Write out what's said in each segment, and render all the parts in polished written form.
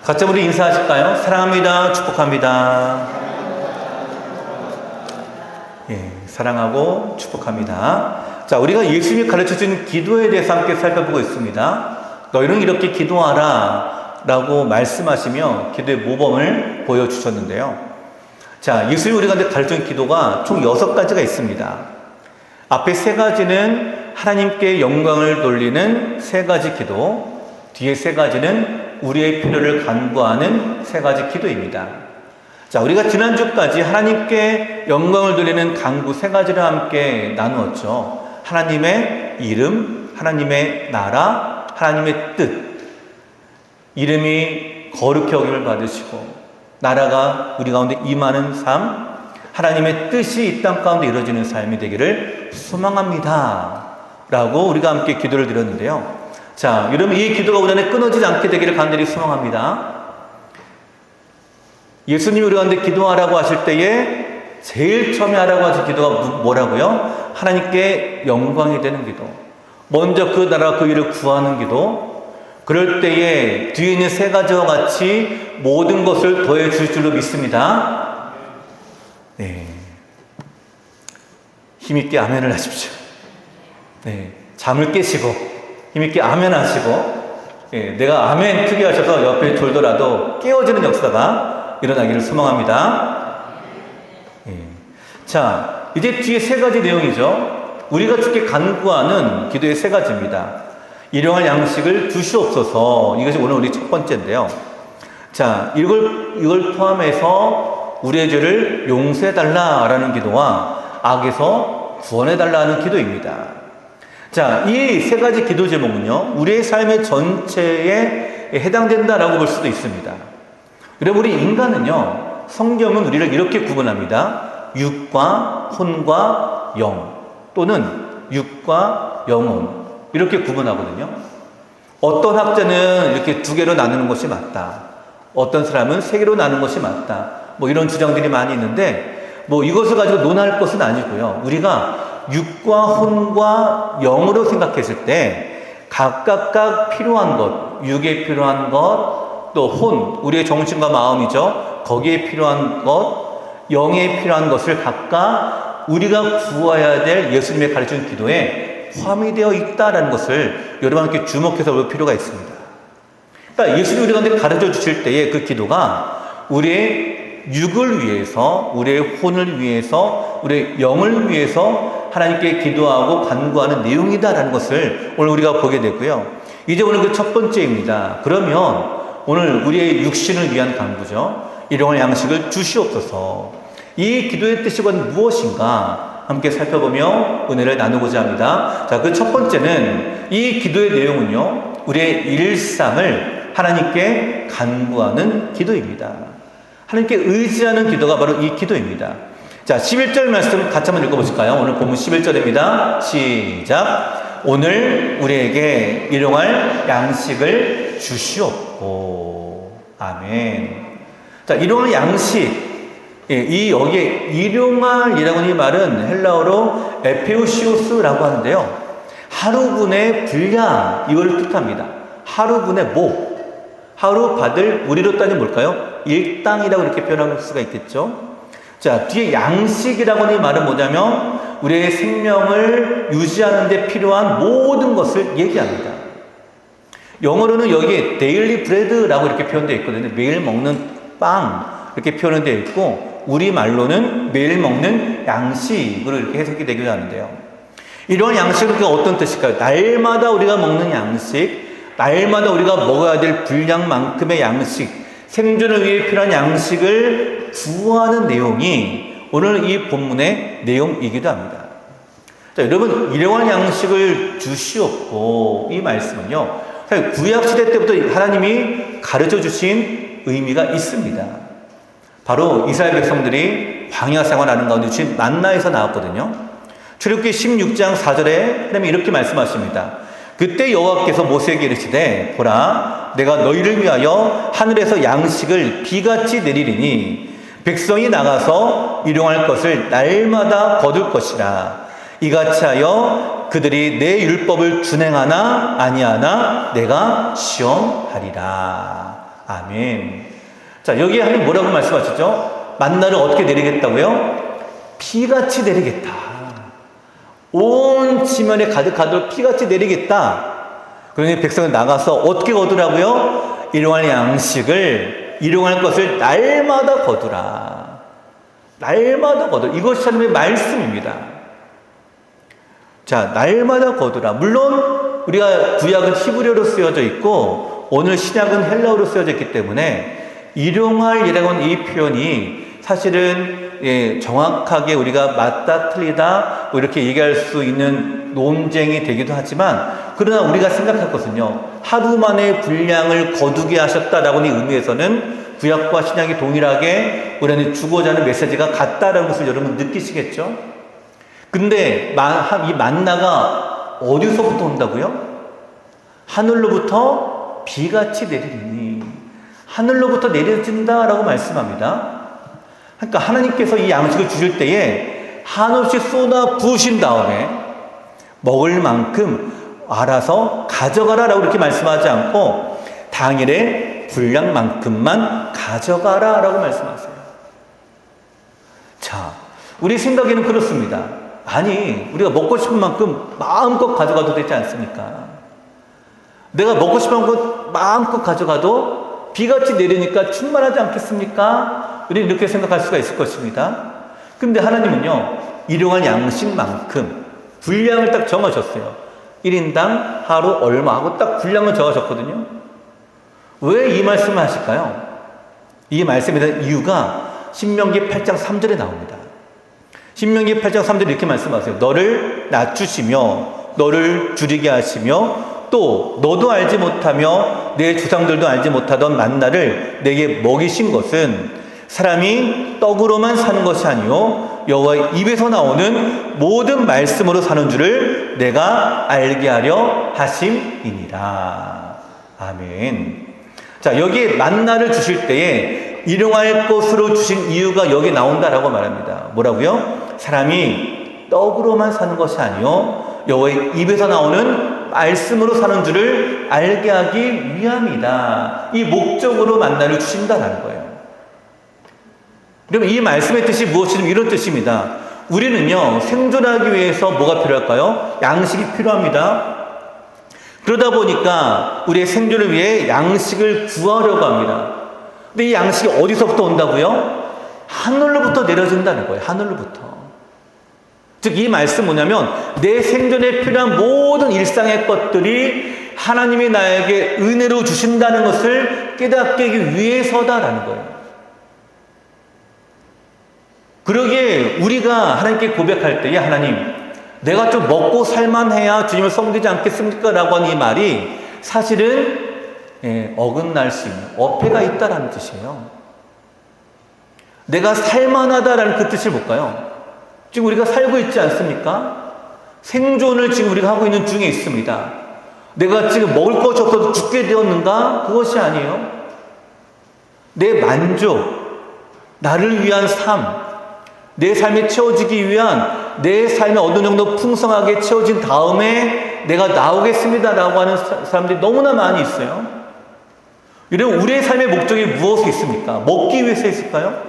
같이 우리 인사하실까요? 사랑합니다. 축복합니다. 예, 사랑하고 축복합니다. 자, 우리가 예수님이 가르쳐준 기도에 대해서 함께 살펴보고 있습니다. 너희는 이렇게 기도하라 라고 말씀하시며 기도의 모범을 보여주셨는데요. 자, 예수님이 우리가 가르쳐준 기도가 총 6가지가 있습니다. 앞에 3가지는 하나님께 영광을 돌리는 3가지 기도, 뒤에 3가지는 우리의 필요를 간구하는 3가지 기도입니다. 자, 우리가 지난주까지 하나님께 영광을 돌리는 간구 3가지를 함께 나누었죠. 하나님의 이름, 하나님의 나라, 하나님의 뜻. 이름이 거룩히 여김을 받으시고 나라가 우리 가운데 임하는 삶, 하나님의 뜻이 이 땅 가운데 이루어지는 삶이 되기를 소망합니다 라고 우리가 함께 기도를 드렸는데요. 자, 여러분, 이 기도가 우리 안에 끊어지지 않게 되기를 간절히 소망합니다. 예수님이 우리 가운데 기도하라고 하실 때에 제일 처음에 하라고 하신 기도가 뭐라고요? 하나님께 영광이 되는 기도, 먼저 그 나라 그 일을 구하는 기도. 그럴 때에 뒤에 있는 3가지와 같이 모든 것을 더해 줄 줄로 믿습니다. 네, 힘있게 아멘을 하십시오. 네, 잠을 깨시고 힘있게 아멘 하시고, 예, 내가 아멘 크게 하셔서 옆에 돌더라도 깨어지는 역사가 일어나기를 소망합니다. 예. 자, 이제 뒤에 3가지 내용이죠. 우리가 주께 간구하는 기도의 3가지입니다. 일용할 양식을 주시옵소서. 이것이 오늘 우리 첫 번째인데요. 자, 이걸 포함해서 우리의 죄를 용서해달라라는 기도와 악에서 구원해달라는 기도입니다. 자, 이 3가지 기도 제목은요, 우리의 삶의 전체에 해당된다라고 볼 수도 있습니다. 여러분, 우리 인간은요, 성경은 우리를 이렇게 구분합니다. 육과 혼과 영, 또는 육과 영혼, 이렇게 구분하거든요. 어떤 학자는 이렇게 2개로 나누는 것이 맞다. 어떤 사람은 3개로 나누는 것이 맞다. 뭐 이런 주장들이 많이 있는데, 뭐 이것을 가지고 논할 것은 아니고요. 우리가 육과 혼과 영으로 생각했을 때 각각 필요한 것, 육에 필요한 것, 또 혼, 우리의 정신과 마음이죠. 거기에 필요한 것, 영에 필요한 것을 각각 우리가 구해야 될 예수님의 가르친 기도에 포함이 되어 있다는 것을 여러분께 주목해서 볼 필요가 있습니다. 그러니까 예수님이 우리 가운데 가르쳐 주실 때의 그 기도가 우리의 육을 위해서, 우리의 혼을 위해서, 우리의 영을 위해서 하나님께 기도하고 간구하는 내용이다라는 것을 오늘 우리가 보게 되고요. 이제 오늘 그 첫 번째입니다. 그러면 오늘 우리의 육신을 위한 간구죠. 일용할 양식을 주시옵소서. 이 기도의 뜻이 무엇인가 함께 살펴보며 은혜를 나누고자 합니다. 자, 그 첫 번째는 이 기도의 내용은요, 우리의 일상을 하나님께 간구하는 기도입니다. 하나님께 의지하는 기도가 바로 이 기도입니다. 자, 11절 말씀 같이 한번 읽어보실까요? 오늘 본문 11절입니다. 시작. 오늘 우리에게 일용할 양식을 주시옵고. 아멘. 자, 일용할 양식. 예, 여기에 일용할이라고 하는 이 말은 헬라어로 에페오시오스라고 하는데요. 하루분의 분량, 이걸 뜻합니다. 하루분의 목. 하루 받을, 우리로 따지면 뭘까요? 일당이라고 이렇게 표현할 수가 있겠죠. 자, 뒤에 양식이라고 하는 이 말은 뭐냐면 우리의 생명을 유지하는 데 필요한 모든 것을 얘기합니다. 영어로는 여기에 데일리 브레드라고 이렇게 표현되어 있거든요. 매일 먹는 빵 이렇게 표현되어 있고, 우리말로는 매일 먹는 양식으로 이렇게 해석이 되기도 하는데요. 이런 양식은 어떤 뜻일까요? 날마다 우리가 먹는 양식, 날마다 우리가 먹어야 될 분량만큼의 양식, 생존을 위해 필요한 양식을 구하는 내용이 오늘 이 본문의 내용이기도 합니다. 자, 여러분, 일용할 양식을 주시옵고, 이 말씀은요, 사실 구약시대 때부터 하나님이 가르쳐 주신 의미가 있습니다. 바로 이스라엘 백성들이 광야 생활하는 가운데 주신 만나에서 나왔거든요. 출애굽기 16장 4절에 하나님이 이렇게 말씀하십니다. 그때 여호와께서 모세에게 이르시되, 보라, 내가 너희를 위하여 하늘에서 양식을 비같이 내리리니 백성이 나가서 일용할 것을 날마다 거둘 것이라. 이같이 하여 그들이 내 율법을 준행하나 아니하나 내가 시험하리라. 아멘. 자, 여기에 하나님 뭐라고 말씀하시죠? 만나를 어떻게 내리겠다고요? 비같이 내리겠다. 온 지면에 가득하도록 비같이 내리겠다. 그러니 백성은 나가서 어떻게 거두라고요? 일용할 양식을, 일용할 것을 날마다 거두라. 날마다 거두라. 이것이 하나님의 말씀입니다. 자, 날마다 거두라. 물론 우리가 구약은 히브리어로 쓰여져 있고 오늘 신약은 헬라어로 쓰여져 있기 때문에 일용할이라고 하는 이 표현이 사실은 정확하게 우리가 맞다 틀리다 뭐 이렇게 얘기할 수 있는 논쟁이 되기도 하지만, 그러나 우리가 생각할 것은요, 하루 만에 분량을 거두게 하셨다라고 하는 의미에서는 구약과 신약이 동일하게 우리는 주고자 하는 메시지가 같다라는 것을 여러분 느끼시겠죠? 근데 이 만나가 어디서부터 온다고요? 하늘로부터 비같이 내리니, 하늘로부터 내려진다라고 말씀합니다. 그러니까 하나님께서 이 양식을 주실 때에 한없이 쏟아 부으신 다음에 먹을 만큼 알아서 가져가라라고 이렇게 말씀하지 않고 당일에 분량만큼만 가져가라라고 말씀하세요. 자, 우리 생각에는 그렇습니다. 아니, 우리가 먹고 싶은 만큼 마음껏 가져가도 되지 않습니까? 내가 먹고 싶은 만큼 마음껏 가져가도 비같이 내리니까 충만하지 않겠습니까? 우리는 이렇게 생각할 수가 있을 것입니다. 근데 하나님은요, 일용할 양식만큼 분량을 딱 정하셨어요. 1인당 하루 얼마 하고 딱 분량을 정하셨거든요. 왜 이 말씀을 하실까요? 이 말씀에 대한 이유가 신명기 8장 3절에 나옵니다. 신명기 8장 3절에 이렇게 말씀하세요. 너를 낮추시며 너를 줄이게 하시며 또 너도 알지 못하며 내 조상들도 알지 못하던 만나를 내게 먹이신 것은 사람이 떡으로만 사는 것이 아니요 여호와의 입에서 나오는 모든 말씀으로 사는 줄을 내가 알게 하려 하심이니라. 아멘. 자, 여기에 만나를 주실 때에 일용할 것으로 주신 이유가 여기 나온다라고 말합니다. 뭐라고요? 사람이 떡으로만 사는 것이 아니요 여호와의 입에서 나오는 말씀으로 사는 줄을 알게 하기 위함이다. 이 목적으로 만나를 주신다라는 거예요. 그러면 이 말씀의 뜻이 무엇이든 이런 뜻입니다. 우리는요, 생존하기 위해서 뭐가 필요할까요? 양식이 필요합니다. 그러다 보니까 우리의 생존을 위해 양식을 구하려고 합니다. 근데 이 양식이 어디서부터 온다고요? 하늘로부터 내려진다는 거예요. 하늘로부터. 즉, 이 말씀 뭐냐면 내 생존에 필요한 모든 일상의 것들이 하나님이 나에게 은혜로 주신다는 것을 깨닫기 위해서다라는 거예요. 그러기에 우리가 하나님께 고백할 때에 하나님, 내가 좀 먹고 살만해야 주님을 섬기지 않겠습니까? 라고 하는 이 말이 사실은 어긋날 수 있는 어폐가 있다라는 뜻이에요. 내가 살만하다라는 그 뜻을 볼까요? 지금 우리가 살고 있지 않습니까? 생존을 지금 우리가 하고 있는 중에 있습니다. 내가 지금 먹을 것이 없어서 죽게 되었는가? 그것이 아니에요. 내 만족, 나를 위한 삶, 내 삶이 채워지기 위한 내 삶이 어느 정도 풍성하게 채워진 다음에 내가 나오겠습니다라고 하는 사람들이 너무나 많이 있어요. 여러분, 우리의 삶의 목적이 무엇이 있습니까? 먹기 위해서 있을까요?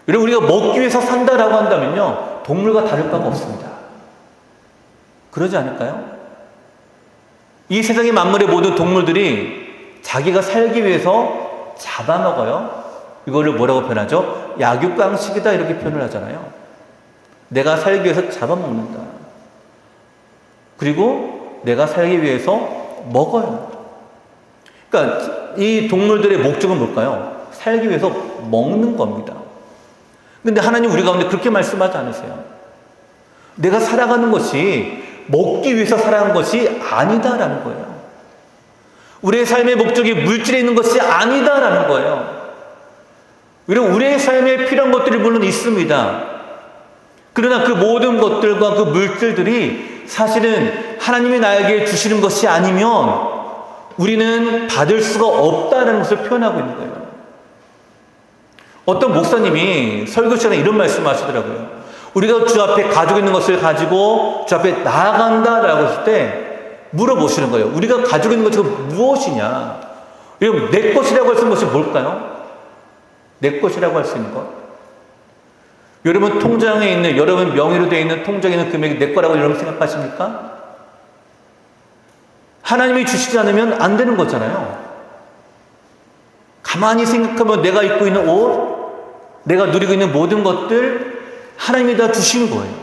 여러분, 우리가 먹기 위해서 산다라고 한다면요, 동물과 다를 바가 없습니다. 그러지 않을까요? 이 세상의 만물의 모든 동물들이 자기가 살기 위해서 잡아먹어요. 이거를 뭐라고 표현하죠? 약육강식이다 이렇게 표현을 하잖아요. 내가 살기 위해서 잡아먹는다. 그리고 내가 살기 위해서 먹어요. 그러니까 이 동물들의 목적은 뭘까요? 살기 위해서 먹는 겁니다. 근데 하나님 우리 가운데 그렇게 말씀하지 않으세요. 내가 살아가는 것이 먹기 위해서 살아가는 것이 아니다라는 거예요. 우리의 삶의 목적이 물질에 있는 것이 아니다라는 거예요. 우리의 삶에 필요한 것들이 물론 있습니다. 그러나 그 모든 것들과 그 물질들이 사실은 하나님이 나에게 주시는 것이 아니면 우리는 받을 수가 없다는 것을 표현하고 있는 거예요. 어떤 목사님이 설교 시간에 이런 말씀을 하시더라고요. 우리가 주 앞에 가지고 있는 것을 가지고 주 앞에 나아간다라고 했을 때 물어보시는 거예요. 우리가 가지고 있는 것이 무엇이냐? 여러분, 내 것이라고 할 수 있는 것이 뭘까요? 내 것이라고 할 수 있는 것. 여러분 통장에 있는, 여러분 명의로 되어 있는 통장에 있는 금액이 내 거라고 여러분 생각하십니까? 하나님이 주시지 않으면 안 되는 거잖아요. 가만히 생각하면 내가 입고 있는 옷, 내가 누리고 있는 모든 것들 하나님이 다 주신 거예요.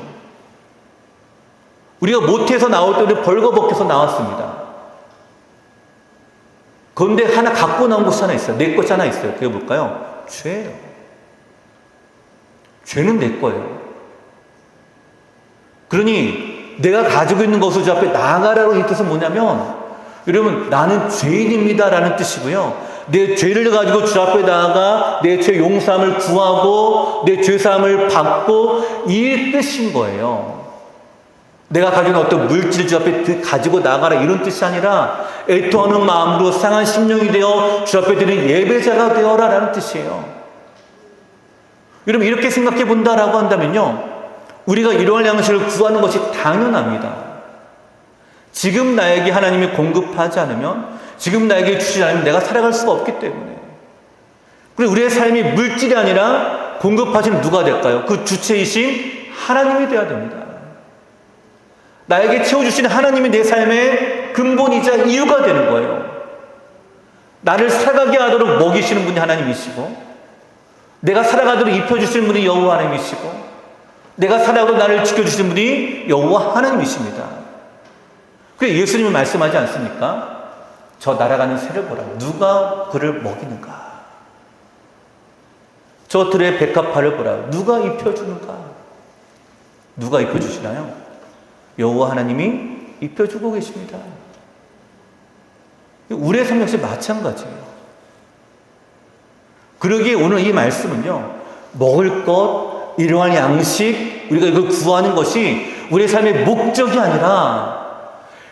우리가 모태에서 나올 때 우리 벌거벗겨서 나왔습니다. 그런데 하나 갖고 나온 것이 하나 있어요. 내 것이 하나 있어요. 그게 뭘까요? 죄예요. 죄는 내 거예요. 그러니 내가 가지고 있는 것을 주 앞에 나아가라고 이 뜻은 뭐냐면, 여러분, 나는 죄인입니다 라는 뜻이고요, 내 죄를 가지고 주 앞에 나아가 내 죄 용서함을 구하고 내 죄사함을 받고, 이 뜻인 거예요. 내가 가지고 있는 어떤 물질을 주 앞에 가지고 나가라 이런 뜻이 아니라, 애통하는 마음으로 상한 심령이 되어 주 앞에 드리는 예배자가 되어라 라는 뜻이에요. 여러분, 이렇게 생각해 본다라고 한다면요, 우리가 일용할 양식을 구하는 것이 당연합니다. 지금 나에게 하나님이 공급하지 않으면, 지금 나에게 주지 않으면 내가 살아갈 수가 없기 때문에. 그리고 우리의 삶이 물질이 아니라 공급하시는 누가 될까요? 그 주체이신 하나님이 되어야 됩니다. 나에게 채워주시는 하나님이 내 삶의 근본이자 이유가 되는 거예요. 나를 살아가게 하도록 먹이시는 분이 하나님이시고, 내가 살아가도록 입혀주시는 분이 여호와 하나님이시고, 내가 살아가고 나를 지켜주시는 분이 여호와 하나님이십니다. 그래서 예수님은 말씀하지 않습니까? 저 날아가는 새를 보라. 누가 그를 먹이는가? 저 들의 백합화를 보라. 누가 입혀주는가? 누가 입혀주시나요? 여호와 하나님이 입혀주고 계십니다. 우리의 삶 역시 마찬가지예요. 그러기에 오늘 이 말씀은요, 먹을 것, 일용할 양식, 우리가 이걸 구하는 것이 우리의 삶의 목적이 아니라,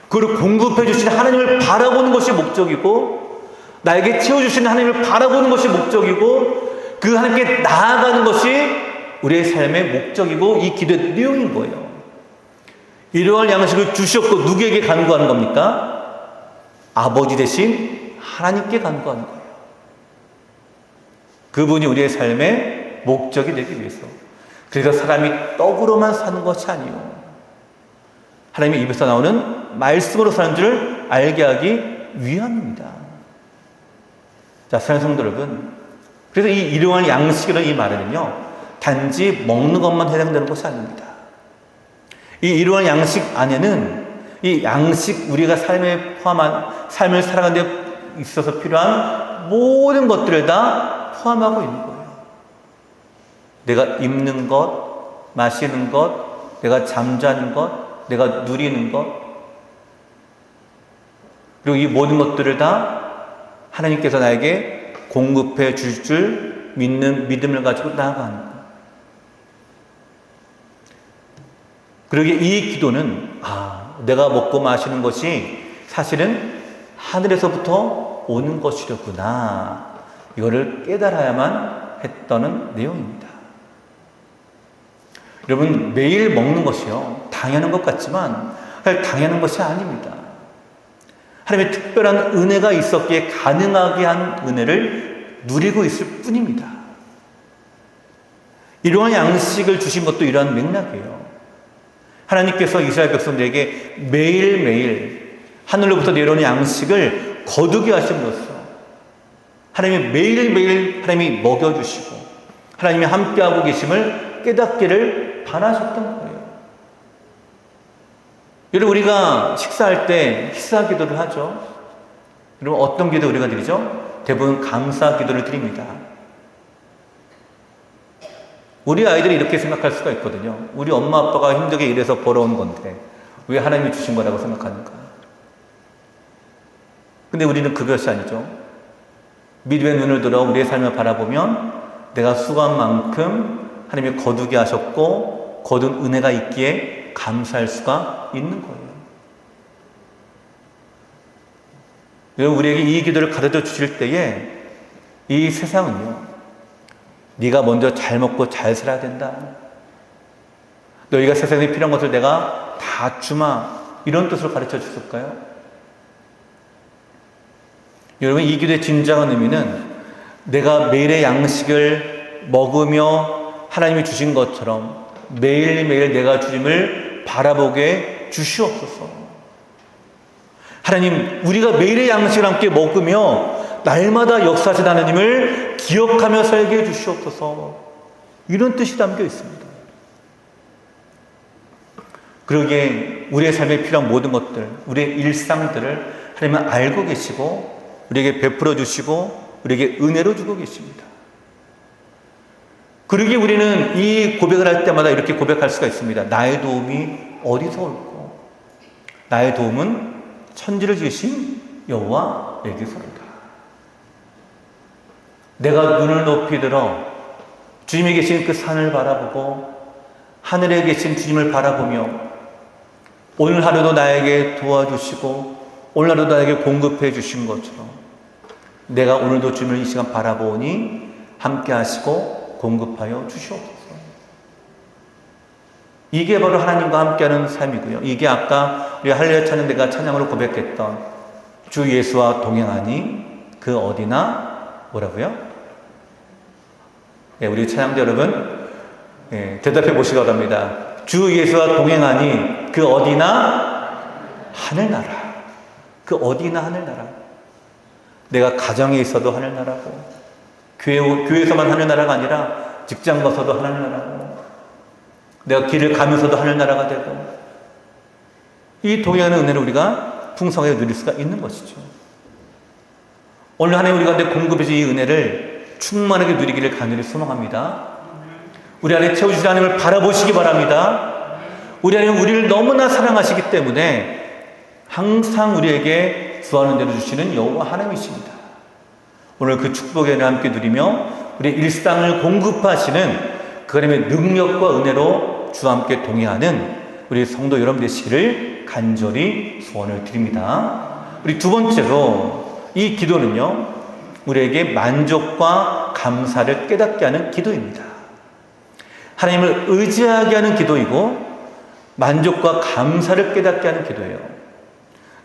그걸 공급해 주시는 하나님을 바라보는 것이 목적이고, 나에게 채워주시는 하나님을 바라보는 것이 목적이고, 그 하나님께 나아가는 것이 우리의 삶의 목적이고, 이 기도의 내용인 거예요. 일용할 양식을 주셨고 누구에게 간구하는 겁니까? 아버지 대신 하나님께 간구하는 거예요. 그분이 우리의 삶의 목적이 되기 위해서. 그래서 사람이 떡으로만 사는 것이 아니요, 하나님의 입에서 나오는 말씀으로 사는 줄 알게 하기 위함입니다. 자, 사랑하는 성도 여러분, 그래서 이 일용할 양식이라는 이 말에는요, 단지 먹는 것만 해당되는 것이 아닙니다. 이 일용할 양식 안에는 이 양식, 우리가 삶에 포함한, 삶을 살아가는 데 있어서 필요한 모든 것들을 다 포함하고 있는 거예요. 내가 입는 것, 마시는 것, 내가 잠자는 것, 내가 누리는 것, 그리고 이 모든 것들을 다 하나님께서 나에게 공급해 줄 줄 믿는 믿음을 가지고 나아가는 거예요. 그러기에 이 기도는, 내가 먹고 마시는 것이 사실은 하늘에서부터 오는 것이었구나, 이거를 깨달아야만 했다는 내용입니다. 여러분, 매일 먹는 것이요, 당연한 것 같지만 사실 당연한 것이 아닙니다. 하나님의 특별한 은혜가 있었기에 가능하게 한 은혜를 누리고 있을 뿐입니다. 이러한 양식을 주신 것도 이러한 맥락이에요. 하나님께서 이스라엘 백성들에게 매일매일 하늘로부터 내려오는 양식을 거두게 하심으로써 하나님이 매일매일 하나님이 먹여주시고 하나님이 함께하고 계심을 깨닫기를 바라셨던 거예요. 여러분, 우리가 식사할 때 식사 기도를 하죠. 여러분, 어떤 기도 우리가 드리죠? 대부분 감사 기도를 드립니다. 우리 아이들이 이렇게 생각할 수가 있거든요. 우리 엄마 아빠가 힘들게 일해서 벌어온 건데 왜 하나님이 주신 거라고 생각하는가? 근데 우리는 그것이 아니죠. 믿음의 눈을 들어 우리의 삶을 바라보면 내가 수고한 만큼 하나님이 거두게 하셨고 거둔 은혜가 있기에 감사할 수가 있는 거예요. 여러분, 우리에게 이 기도를 가르쳐 주실 때에 이 세상은요, 네가 먼저 잘 먹고 잘 살아야 된다, 너희가 세상에 필요한 것을 내가 다 주마, 이런 뜻으로 가르쳐 주실까요? 여러분, 이 기도의 진정한 의미는 내가 매일의 양식을 먹으며 하나님이 주신 것처럼 매일매일 내가 주님을 바라보게 주시옵소서. 하나님, 우리가 매일의 양식을 함께 먹으며 날마다 역사하신 하나님을 기억하며 살게 해주시옵소서. 이런 뜻이 담겨 있습니다. 그러기에 우리의 삶에 필요한 모든 것들, 우리의 일상들을 하나님은 알고 계시고 우리에게 베풀어 주시고 우리에게 은혜로 주고 계십니다. 그러기에 우리는 이 고백을 할 때마다 이렇게 고백할 수가 있습니다. 나의 도움이 어디서 올꼬? 나의 도움은 천지를 지으신 여호와에게서로다. 내가 눈을 높이 들어 주님이 계신 그 산을 바라보고 하늘에 계신 주님을 바라보며 오늘 하루도 나에게 도와주시고 오늘 하루도 나에게 공급해 주신 것처럼 내가 오늘도 주님을 이 시간 바라보니 함께 하시고 공급하여 주시옵소서. 이게 바로 하나님과 함께하는 삶이고요. 이게 아까 우리 할렐루야 찬양 내가 찬양으로 고백했던 주 예수와 동행하니 그 어디나 뭐라고요? 네, 우리 찬양자 여러분, 네, 대답해 보시기 바랍니다. 주 예수와 동행하니 그 어디나 하늘나라. 그 어디나 하늘나라. 내가 가정에 있어도 하늘나라고, 교회에서만 하늘나라가 아니라 직장 가서도 하늘나라고, 내가 길을 가면서도 하늘나라가 되고, 이 동행하는 은혜를 우리가 풍성하게 누릴 수가 있는 것이죠. 오늘 하나님 우리 가운데 공급해 주신 이 은혜를 충만하게 누리기를 간절히 소망합니다. 우리 안에 채워주신 하나님을 바라보시기 바랍니다. 우리 하나님 우리를 너무나 사랑하시기 때문에 항상 우리에게 구하는 대로 주시는 여호와 하나님이십니다. 오늘 그 축복의 은혜를 함께 누리며 우리의 일상을 공급하시는 그 하나님의 능력과 은혜로 주와 함께 동행하는 우리 성도 여러분 되시기를 간절히 소원을 드립니다. 우리 두 번째로 이 기도는요, 우리에게 만족과 감사를 깨닫게 하는 기도입니다. 하나님을 의지하게 하는 기도이고 만족과 감사를 깨닫게 하는 기도예요.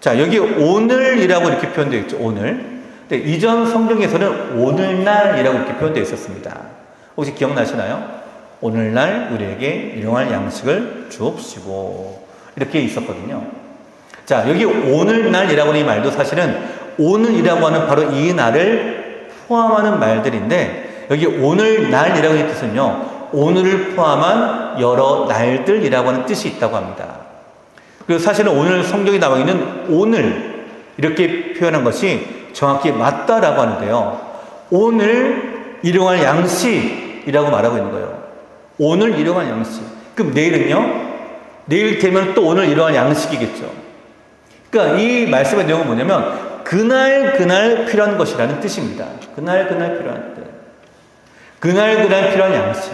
자, 여기 오늘이라고 이렇게 표현되어 있죠. 오늘. 근데 이전 성경에서는 오늘날이라고 이렇게 표현되어 있었습니다. 혹시 기억나시나요? 오늘날 우리에게 일용할 양식을 주옵시고 이렇게 있었거든요. 자, 여기 오늘날이라고 하는 이 말도 사실은 오늘이라고 하는 바로 이 날을 포함하는 말들인데, 여기 오늘날이라고 하는 뜻은요, 오늘을 포함한 여러 날들이라고 하는 뜻이 있다고 합니다. 그리고 사실은 오늘 성경에 나와 있는 오늘 이렇게 표현한 것이 정확히 맞다라고 하는데요, 오늘 일용할 양식이라고 말하고 있는 거예요. 오늘 일용할 양식. 그럼 내일은요? 내일 되면 또 오늘 일용할 양식이겠죠. 그러니까 이 말씀의 내용은 뭐냐면 그날 필요한 것이라는 뜻입니다. 그날 필요한 뜻. 그날 필요한 양식.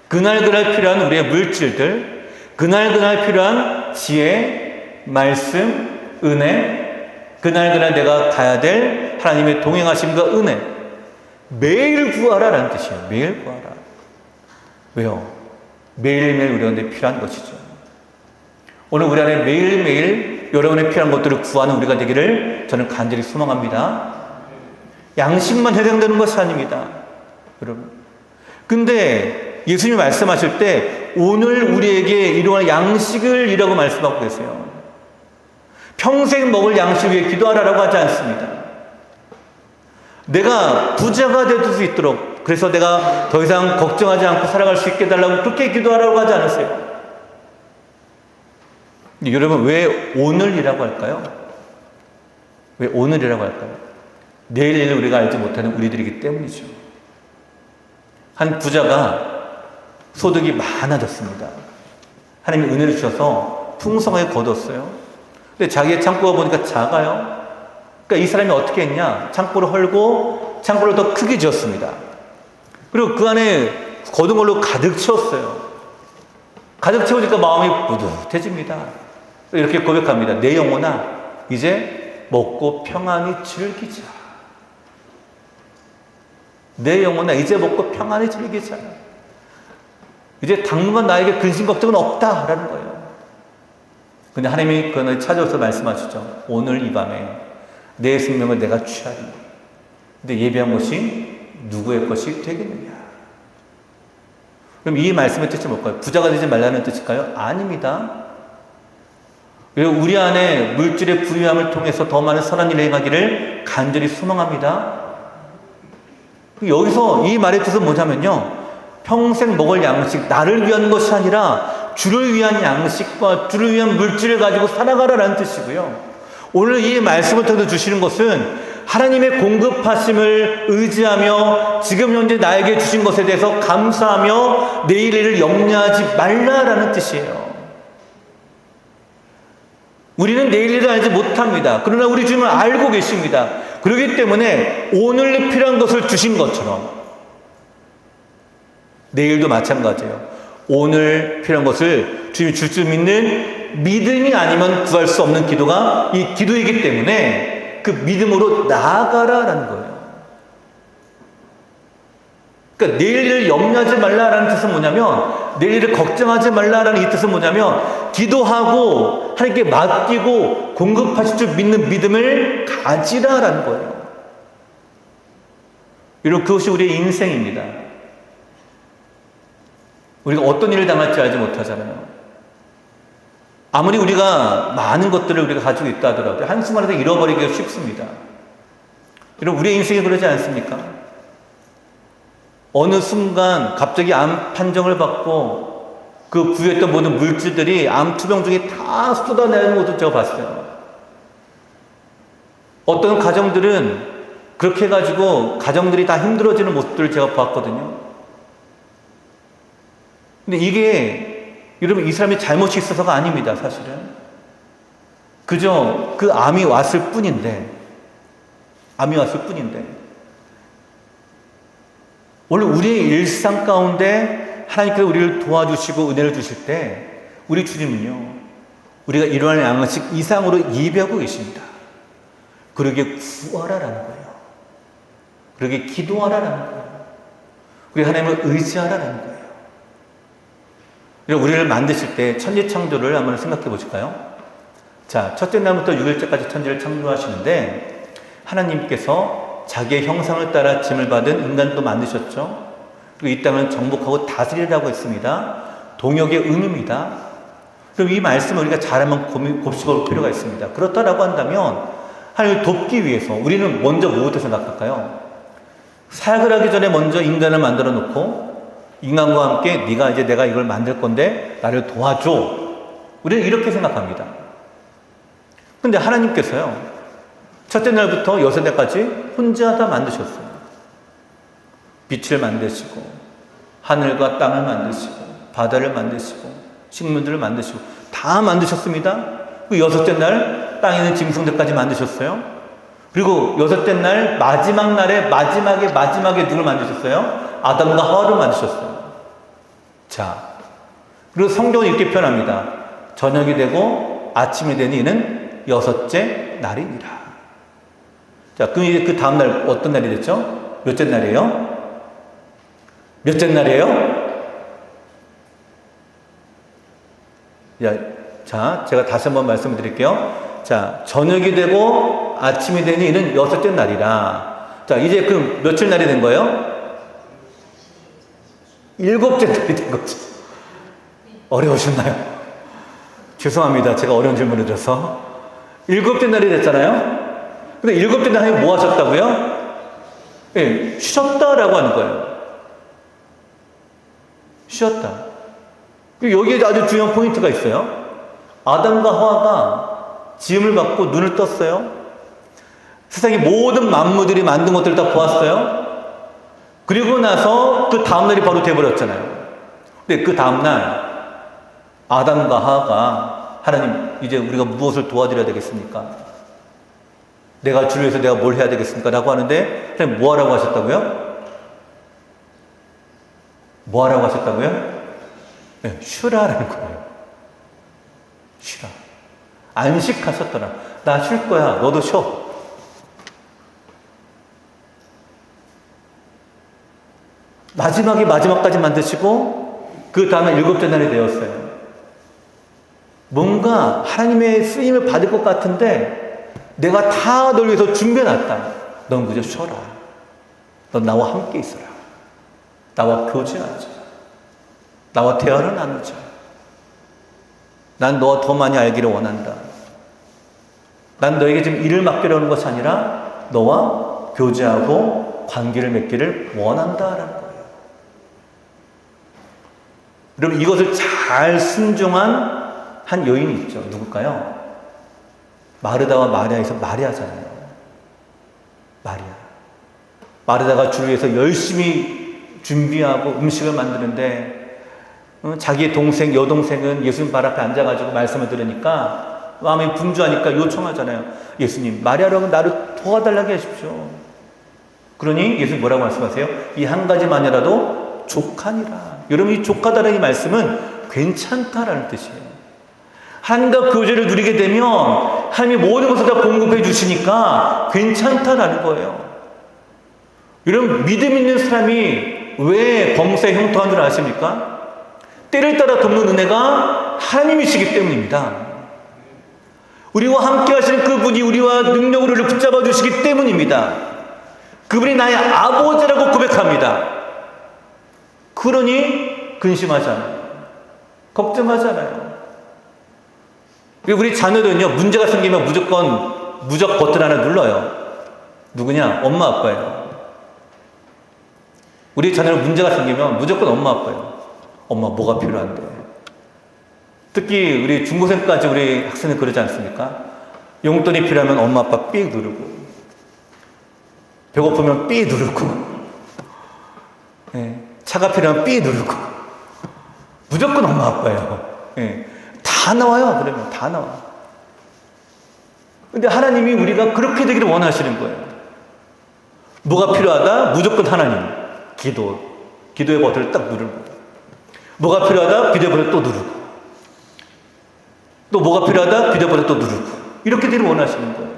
그날 필요한 우리의 물질들. 그날 필요한 지혜, 말씀, 은혜. 그날 내가 가야 될 하나님의 동행하심과 은혜. 매일 구하라라는 뜻이에요. 매일 구하라. 왜요? 매일매일 우리 가운데 필요한 것이죠. 오늘 우리 안에 매일매일 여러분의 필요한 것들을 구하는 우리가 되기를 저는 간절히 소망합니다. 양식만 해당되는 것이 아닙니다, 여러분. 근데 예수님이 말씀하실 때 오늘 우리에게 일용할 양식을 이라고 말씀하고 계세요. 평생 먹을 양식 위해 기도하라라고 하지 않습니다. 내가 부자가 될 수 있도록, 그래서 내가 더 이상 걱정하지 않고 살아갈 수 있게 해달라고 그렇게 기도하라고 하지 않으세요. 여러분, 왜 오늘이라고 할까요? 왜 오늘이라고 할까요? 내일 우리가 알지 못하는 우리들이기 때문이죠. 한 부자가 소득이 많아졌습니다. 하나님이 은혜를 주셔서 풍성하게 거뒀어요. 근데 자기의 창고가 보니까 작아요. 그러니까 이 사람이 어떻게 했냐? 창고를 헐고 창고를 더 크게 지었습니다. 그리고 그 안에 거둔 걸로 가득 채웠어요. 가득 채우니까 마음이 뿌듯해집니다. 이렇게 고백합니다. 내 영혼아, 이제 먹고 평안히 즐기자. 내 영혼아, 이제 먹고 평안히 즐기자. 이제 당분간 나에게 근심 걱정은 없다라는 거예요. 근데 하나님이 그날 찾아와서 말씀하시죠. 오늘 이 밤에 내 생명을 내가 취하리. 근데 예비한 것이 누구의 것이 되겠느냐. 그럼 이 말씀의 뜻이 뭘까요? 부자가 되지 말라는 뜻일까요? 아닙니다. 우리 안에 물질의 부유함을 통해서 더 많은 선한 일을 행하기를 간절히 소망합니다. 여기서 이 말의 뜻은 뭐냐면요, 평생 먹을 양식, 나를 위한 것이 아니라 주를 위한 양식과 주를 위한 물질을 가지고 살아가라라는 뜻이고요. 오늘 이 말씀을 통해서 주시는 것은 하나님의 공급하심을 의지하며 지금 현재 나에게 주신 것에 대해서 감사하며 내일 일을 염려하지 말라라는 뜻이에요. 우리는 내일 일을 알지 못합니다. 그러나 우리 주님은 알고 계십니다. 그렇기 때문에 오늘 필요한 것을 주신 것처럼 내일도 마찬가지예요. 오늘 필요한 것을 주님이 줄 줄 믿는 믿음이 아니면 구할 수 없는 기도가 이 기도이기 때문에 그 믿음으로 나아가라라는 거예요. 그러니까 내일을 염려하지 말라라는 뜻은 뭐냐면, 내일을 걱정하지 말라라는 이 뜻은 뭐냐면, 기도하고 하나님께 맡기고 공급하실 줄 믿는 믿음을 가지라라는 거예요. 여러분, 그것이 우리의 인생입니다. 우리가 어떤 일을 당할지 알지 못하잖아요. 아무리 우리가 많은 것들을 우리가 가지고 있다 하더라도 한순간에도 잃어버리기가 쉽습니다. 여러분, 우리의 인생이 그러지 않습니까? 어느 순간 갑자기 암 판정을 받고 그 부유했던 모든 물질들이 암 투병 중에 다 쏟아내는 것도 제가 봤어요. 어떤 가정들은 그렇게 해가지고 가정들이 다 힘들어지는 모습들을 제가 봤거든요. 근데 이게 여러분, 이 사람이 잘못이 있어서가 아닙니다. 사실은 그저 그 암이 왔을 뿐인데 원래 우리의 일상 가운데 하나님께서 우리를 도와주시고 은혜를 주실 때 우리 주님은요, 우리가 일어날 양식 이상으로 예배하고 계십니다. 그러게 구하라라는 거예요. 그러게 기도하라라는 거예요. 우리 하나님을 의지하라라는 거예요. 우리를 만드실 때 천지창조를 한번 생각해 보실까요? 자, 첫째 날부터 6일째까지 천지를 창조하시는데 하나님께서 자기의 형상을 따라 짐을 받은 인간도 만드셨죠. 그리고 이 땅을 정복하고 다스리라고 했습니다. 동역의 의미입니다. 그럼 이 말씀을 우리가 잘 한번 곱씹어 볼 필요가 있습니다. 그렇다라고 한다면 하나님을 돕기 위해서 우리는 먼저 무엇부터 생각할까요? 사역을 하기 전에 먼저 인간을 만들어 놓고 인간과 함께 내가 이걸 만들 건데 나를 도와줘. 우리는 이렇게 생각합니다. 근데 하나님께서요, 첫째 날부터 여섯 날까지 혼자 다 만드셨어요. 빛을 만드시고 하늘과 땅을 만드시고 바다를 만드시고 식물들을 만드시고 다 만드셨습니다. 그 여섯째 날 땅에 있는 짐승들까지 만드셨어요. 그리고 여섯째 날 마지막 날에 마지막에 누굴 만드셨어요? 아담과 하와를 만드셨어요. 자, 그리고 성경은 이렇게 표현합니다. 저녁이 되고 아침이 되니 이는 여섯째 날이니라. 자, 그럼 이제 그 다음 날 어떤 날이 됐죠? 몇째 날이에요? 자, 제가 다시 한번 말씀을 드릴게요. 자, 저녁이 되고 아침이 되니 이는 여섯째 날이라. 자, 이제 그럼 며칠 날이 된 거예요? 일곱째 날이 된 거죠. 어려우셨나요? 죄송합니다. 제가 어려운 질문을 드려서. 일곱째 날이 됐잖아요? 근데 일곱째 날에 뭐 하셨다고요? 예, 쉬었다라고 하는 거예요. 쉬었다. 여기에 아주 중요한 포인트가 있어요. 아담과 하와가 지음을 받고 눈을 떴어요. 세상의 모든 만물들이 만든 것들을 다 보았어요. 그리고 나서 그 다음날이 바로 돼버렸잖아요. 근데 그 다음날 아담과 하와가 하나님, 이제 우리가 무엇을 도와드려야 되겠습니까? 내가 주를 위해서 내가 뭘 해야 되겠습니까? 라고 하는데 하나님 뭐 하라고 하셨다고요? 네, 쉬라라는 거예요. 쉬라. 안식하셨더라. 나 쉴 거야. 너도 쉬어. 마지막까지 만드시고 그 다음에 일곱째 날이 되었어요. 뭔가 하나님의 쓰임을 받을 것 같은데 내가 다 널 위해서 준비해놨다. 넌 그저 쉬어라. 넌 나와 함께 있어라. 나와 교제하자. 나와 대화를 나누자. 난 너와 더 많이 알기를 원한다. 난 너에게 지금 일을 맡기려는 것이 아니라 너와 교제하고 관계를 맺기를 원한다라는 거예요. 여러분, 이것을 잘 순종한 한 여인이 있죠. 누굴까요? 마르다와 마리아에서 마리아잖아요. 마리아. 마르다가 주를 위해서 열심히 준비하고 음식을 만드는데 자기의 동생, 여동생은 예수님 발 앞에 앉아가지고 말씀을 들으니까 마음이 분주하니까 요청하잖아요. 예수님, 마리아라고 나를 도와달라게 하십시오. 그러니 예수님 뭐라고 말씀하세요? 이 한 가지만이라도 족하니라. 여러분, 이 족하다라는 이 말씀은 괜찮다라는 뜻이에요. 하나님과 교제를 누리게 되면 하나님이 모든 것을 다 공급해 주시니까 괜찮다라는 거예요. 여러분, 믿음 있는 사람이 왜 범사에 형통한 줄 아십니까? 때를 따라 돕는 은혜가 하나님이시기 때문입니다. 우리와 함께 하시는 그분이 우리와 능력으로 우리를 붙잡아 주시기 때문입니다. 그분이 나의 아버지라고 고백합니다. 그러니 근심하지 않아요. 걱정하지 않아요. 우리 자녀들은요, 문제가 생기면 무적 버튼 하나 눌러요. 누구냐? 엄마, 아빠예요. 우리 자녀는 문제가 생기면 무조건 엄마, 아빠예요. 엄마, 뭐가 필요한데? 특히 우리 중고생까지 우리 학생은 그러지 않습니까? 용돈이 필요하면 엄마, 아빠 삑 누르고, 배고프면 삑 누르고, 차가 필요하면 삑 누르고, 무조건 엄마, 아빠예요. 다 나와요. 그러면 다 나와. 근데 하나님이 우리가 그렇게 되기를 원하시는 거예요. 뭐가 필요하다? 무조건 하나님. 기도의 버튼을 딱 누르고. 뭐가 필요하다? 기도의 버튼을 또 누르고. 또 뭐가 필요하다? 기도의 버튼을 또 누르고. 이렇게 되기를 원하시는 거예요.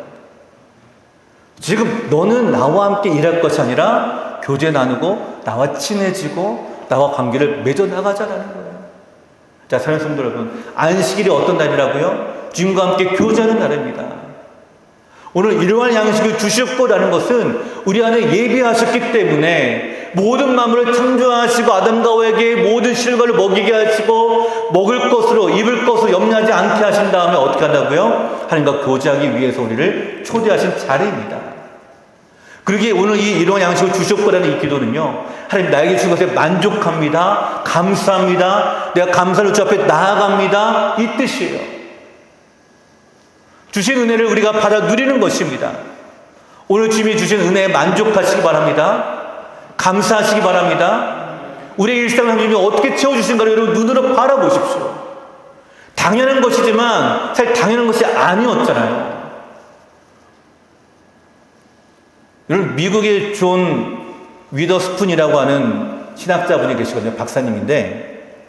지금 너는 나와 함께 일할 것이 아니라 교제 나누고 나와 친해지고 나와 관계를 맺어 나가자라는 거예요. 자, 사랑하는 성도 여러분, 안식일이 어떤 날이라고요? 주님과 함께 교제하는 날입니다. 오늘 이러한 양식을 주셨고라는 것은 우리 안에 예비하셨기 때문에 모든 만물을 창조하시고 아담과 하와에게 모든 실과를 먹이게 하시고 먹을 것으로 입을 것으로 염려하지 않게 하신 다음에 어떻게 한다고요? 하나님과 교제하기 위해서 우리를 초대하신 자리입니다. 그러기에 오늘 이 이러한 양식을 주셨고라는 이 기도는요, 하나님 나에게 주신 것에 만족합니다. 감사합니다. 내가 감사를 주 앞에 나아갑니다. 이 뜻이에요. 주신 은혜를 우리가 받아 누리는 것입니다. 오늘 주님이 주신 은혜에 만족하시기 바랍니다. 감사하시기 바랍니다. 우리의 일상을 하나님이 어떻게 채워주신가를 여러분 눈으로 바라보십시오. 당연한 것이지만 사실 당연한 것이 아니었잖아요. 여러분, 미국의 존 위더스푼이라고 하는 신학자분이 계시거든요. 박사님인데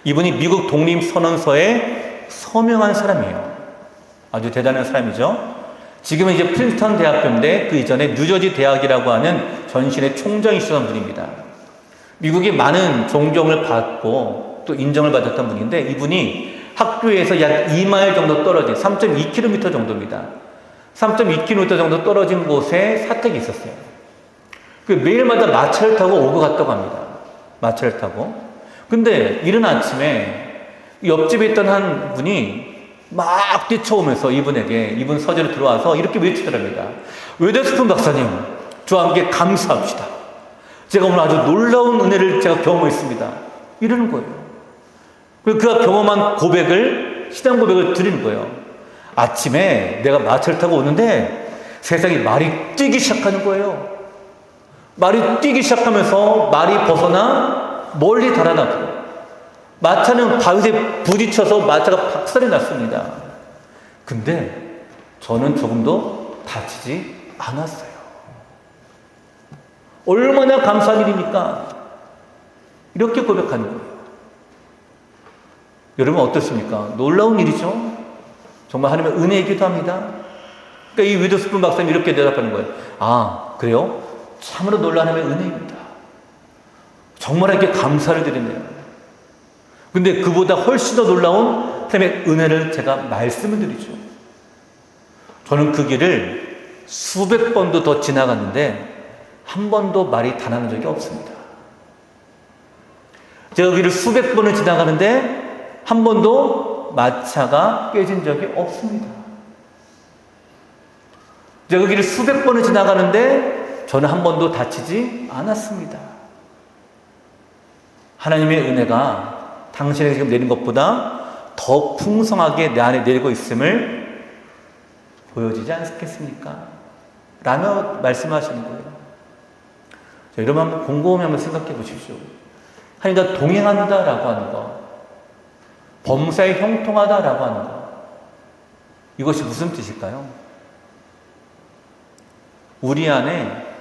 이분이 미국 독립선언서에 서명한 사람이에요. 아주 대단한 사람이죠. 지금은 이제 프린스턴 대학교인데 그 이전에 뉴저지 대학이라고 하는 전신의 총장이시던 분입니다. 미국이 많은 존경을 받고 또 인정을 받았던 분인데 이분이 학교에서 약 2마일 정도 떨어진 3.2km 정도입니다. 3.2km 정도 떨어진 곳에 사택이 있었어요. 매일마다 마차를 타고 오고 갔다고 합니다. 마차를 타고. 근데 이른 아침에 옆집에 있던 한 분이 막 뛰쳐오면서 이분 서재로 들어와서 이렇게 외치더랍니다. 위더스푼 박사님, 저와 함께 감사합시다. 제가 오늘 아주 놀라운 은혜를 제가 경험했습니다. 이러는 거예요. 그리고 그가 경험한 신앙 고백을 드리는 거예요. 아침에 내가 마차를 타고 오는데 세상에 말이 뛰기 시작하는 거예요. 말이 뛰기 시작하면서 말이 벗어나 멀리 달아나고 마차는 바위에 부딪혀서 마차가 박살이 났습니다. 근데 저는 조금도 다치지 않았어요. 얼마나 감사한 일입니까? 이렇게 고백하는 거예요. 여러분 어떻습니까? 놀라운 일이죠? 정말 하나님의 은혜이기도 합니다. 그러니까 이 위더스푼 박사님이 이렇게 대답하는 거예요. 아, 그래요? 참으로 놀라운 하나님의 은혜입니다. 정말 이렇게 감사를 드리네요. 근데 그보다 훨씬 더 놀라운 하나님의 은혜를 제가 말씀을 드리죠. 저는 그 길을 수백 번도 더 지나갔는데 한 번도 말이 닿는 적이 없습니다. 제가 그 길을 수백 번을 지나가는데 한 번도 마차가 깨진 적이 없습니다. 제가 그 길을 수백 번을 지나가는데 저는 한 번도 다치지 않았습니다. 하나님의 은혜가 당신에게 지금 내린 것보다 더 풍성하게 내 안에 내리고 있음을 보여지지 않겠습니까? 라며 말씀하시는 거예요. 자, 여러분 한번 곰곰이 한번 생각해 보십시오. 하나님과 동행한다라고 하는 것, 범사에 형통하다라고 하는 것, 이것이 무슨 뜻일까요? 우리 안에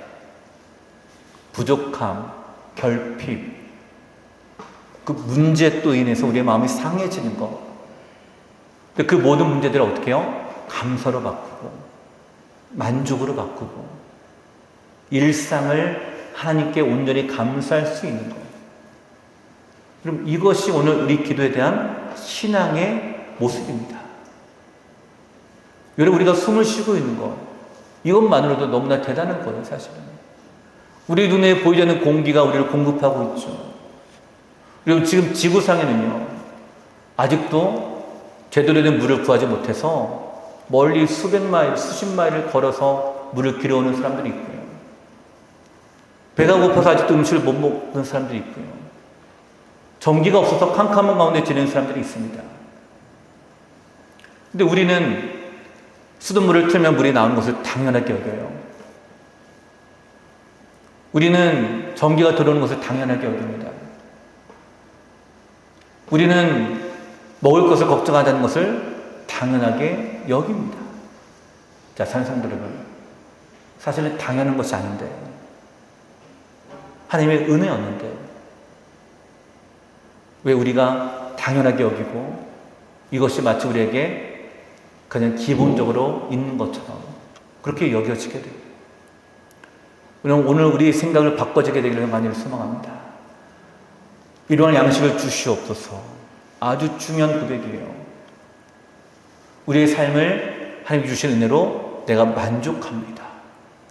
부족함, 결핍, 그 문제로 인해서 우리의 마음이 상해지는 것. 근데 그 모든 문제들을 어떻게 해요? 감사로 바꾸고, 만족으로 바꾸고, 일상을 하나님께 온전히 감사할 수 있는 것. 그럼 이것이 오늘 우리 기도에 대한 신앙의 모습입니다. 여러분, 우리가 숨을 쉬고 있는 것, 이것만으로도 너무나 대단한 거예요, 사실은. 우리 눈에 보이지 않는 공기가 우리를 공급하고 있죠. 그리고 지금 지구상에는요, 아직도 제대로 된 물을 구하지 못해서 멀리 수백 마일, 수십 마일을 걸어서 물을 길어오는 사람들이 있고요. 배가 고파서 아직도 음식을 못 먹는 사람들이 있고요. 전기가 없어서 캄캄한 가운데 지내는 사람들이 있습니다. 근데 우리는 수돗물을 틀면 물이 나오는 것을 당연하게 여겨요. 우리는 전기가 들어오는 것을 당연하게 여깁니다. 우리는 먹을 것을 걱정하자는 것을 당연하게 여깁니다. 자, 산성도 여러분, 사실은 당연한 것이 아닌데, 하나님의 은혜였는데, 왜 우리가 당연하게 여기고 이것이 마치 우리에게 그냥 기본적으로 있는 것처럼 그렇게 여겨지게 돼요. 오늘 우리 생각을 바꿔지게 되기를 많이 소망합니다. 이러한 양식을 주시옵소서. 아주 중요한 고백이에요. 우리의 삶을 하나님 주신 은혜로 내가 만족합니다.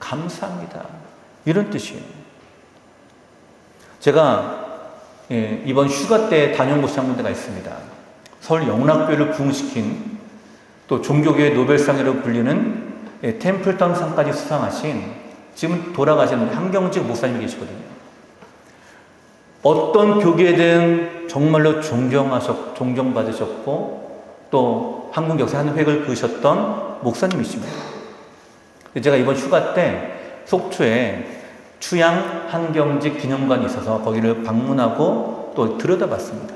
감사합니다. 이런 뜻이에요. 제가 이번 휴가 때 다녀온 곳이 한 군데가 있습니다. 서울 영락교회를 부흥시킨 또 종교계의 노벨상으로 불리는 템플턴 상까지 수상하신 지금 돌아가신 한경직 목사님이 계시거든요. 어떤 교계든 정말로 존경받으셨고 또 한국 역사의 한 획을 그으셨던 목사님이십니다. 제가 이번 휴가 때 속초에 추양 한경직 기념관이 있어서 거기를 방문하고 또 들여다봤습니다.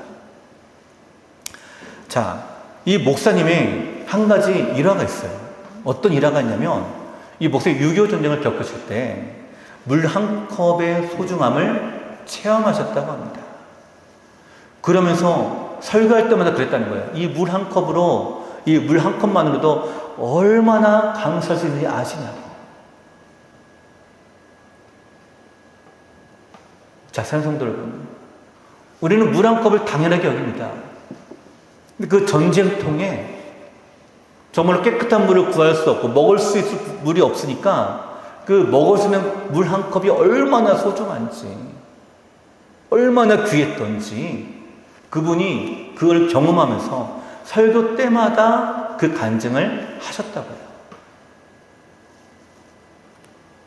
자, 이 목사님이 한 가지 일화가 있어요. 어떤 일화가 있냐면 이 목사님이 6.25 전쟁을 겪으실 때 물 한 컵의 소중함을 체험하셨다고 합니다. 그러면서 설교할 때마다 그랬다는 거예요. 이 물 한 컵으로, 이 물 한 컵만으로도 얼마나 감사할 수 있는지 아시냐고. 자, 산성도 여러분, 우리는 물 한 컵을 당연하게 여깁니다. 근데 그 전쟁통에 정말로 깨끗한 물을 구할 수 없고 먹을 수 있을 물이 없으니까 그 먹을 수 있는 물 한 컵이 얼마나 소중한지, 얼마나 귀했던지 그분이 그걸 경험하면서 설교 때마다 그 간증을 하셨다고요.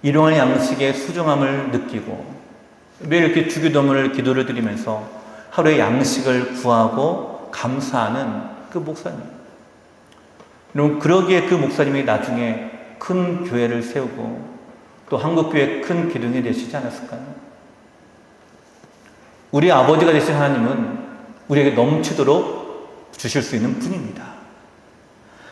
일용할 양식의 소중함을 느끼고 매일 이렇게 주기도문을 기도를 드리면서 하루의 양식을 구하고 감사하는 그 목사님. 여러분, 그러기에 그 목사님이 나중에 큰 교회를 세우고 또 한국교회의 큰 기둥이 되시지 않았을까요? 우리 아버지가 되신 하나님은 우리에게 넘치도록 주실 수 있는 분입니다.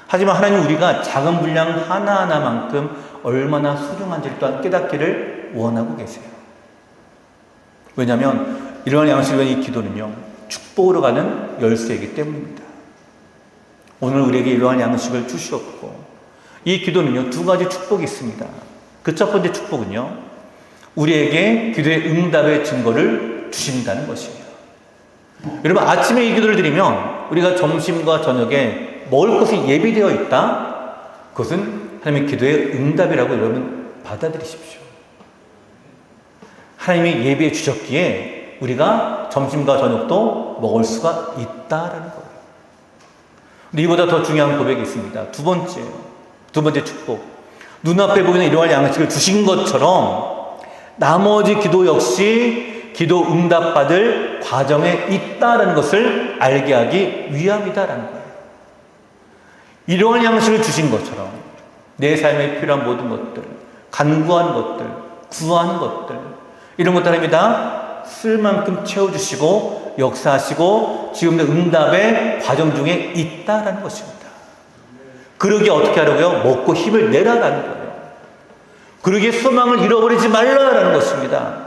하지만 하나님은 우리가 작은 분량 하나하나만큼 얼마나 소중한지를 또한 깨닫기를 원하고 계세요. 왜냐하면 이러한 양식을 위한 이 기도는요, 축복으로 가는 열쇠이기 때문입니다. 오늘 우리에게 이러한 양식을 주시옵고, 이 기도는요, 두 가지 축복이 있습니다. 그 첫 번째 축복은요, 우리에게 기도의 응답의 증거를 주신다는 것이에요. 여러분, 아침에 이 기도를 드리면 우리가 점심과 저녁에 먹을 것이 예비되어 있다? 그것은 하나님의 기도의 응답이라고 여러분 받아들이십시오. 하나님이 예비해 주셨기에 우리가 점심과 저녁도 먹을 수가 있다라는 거예요. 근데 이보다 더 중요한 고백이 있습니다. 두 번째 축복. 눈앞에 보이는 일용할 양식을 주신 것처럼 나머지 기도 역시 기도 응답받을 과정에 있다라는 것을 알게 하기 위함이다라는 거예요. 일용할 양식을 주신 것처럼 내 삶에 필요한 모든 것들, 간구한 것들, 구하는 것들, 이런 것들 하나님이 다 쓸 만큼 채워주시고 역사하시고 지금도 응답의 과정 중에 있다라는 것입니다. 그러기에 어떻게 하려고요? 먹고 힘을 내라라는 거예요. 그러기에 소망을 잃어버리지 말라라는 것입니다.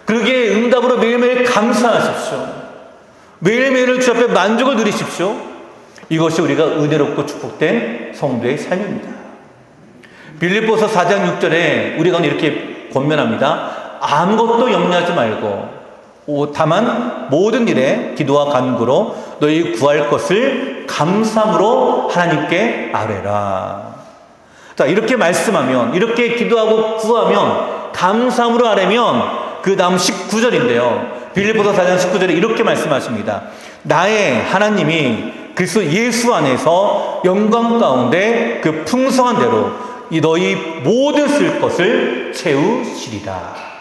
그러기에 응답으로 매일매일 감사하십시오. 매일매일 주 앞에 만족을 누리십시오. 이것이 우리가 은혜롭고 축복된 성도의 삶입니다. 빌립보서 4장 6절에 우리가 이렇게 권면합니다. 아무것도 염려하지 말고 다만 모든 일에 기도와 간구로 너희 구할 것을 감사함으로 하나님께 아뢰라. 자, 이렇게 말씀하면, 이렇게 기도하고 구하면, 감사함으로 아뢰면 그 다음 19절인데요. 빌립보서 4장 19절에 이렇게 말씀하십니다. 나의 하나님이 그리스도 예수 안에서 영광 가운데 그 풍성한 대로 이 너희 모든 쓸 것을 채우시리라.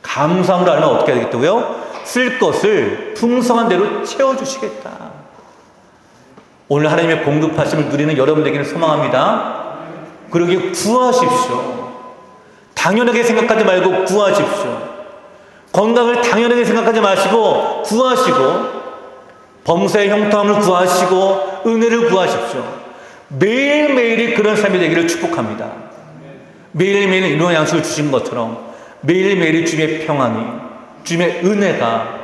감사함으로 알면 어떻게 되겠다고요? 쓸 것을 풍성한 대로 채워주시겠다. 오늘 하나님의 공급하심을 누리는 여러분 되기를 소망합니다. 그러기에 구하십시오. 당연하게 생각하지 말고 구하십시오. 건강을 당연하게 생각하지 마시고 구하시고, 범사의 형통함을 구하시고 은혜를 구하십시오. 매일매일이 그런 삶이 되기를 축복합니다. 매일매일 이런 양식을 주신 것처럼 매일매일이 주님의 평안이, 주님의 은혜가,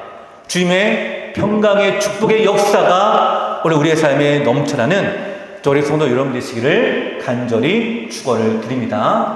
주님의 평강의 축복의 역사가 오늘 우리의 삶에 넘쳐나는 우리 성도 여러분 되시기를 간절히 축원을 드립니다.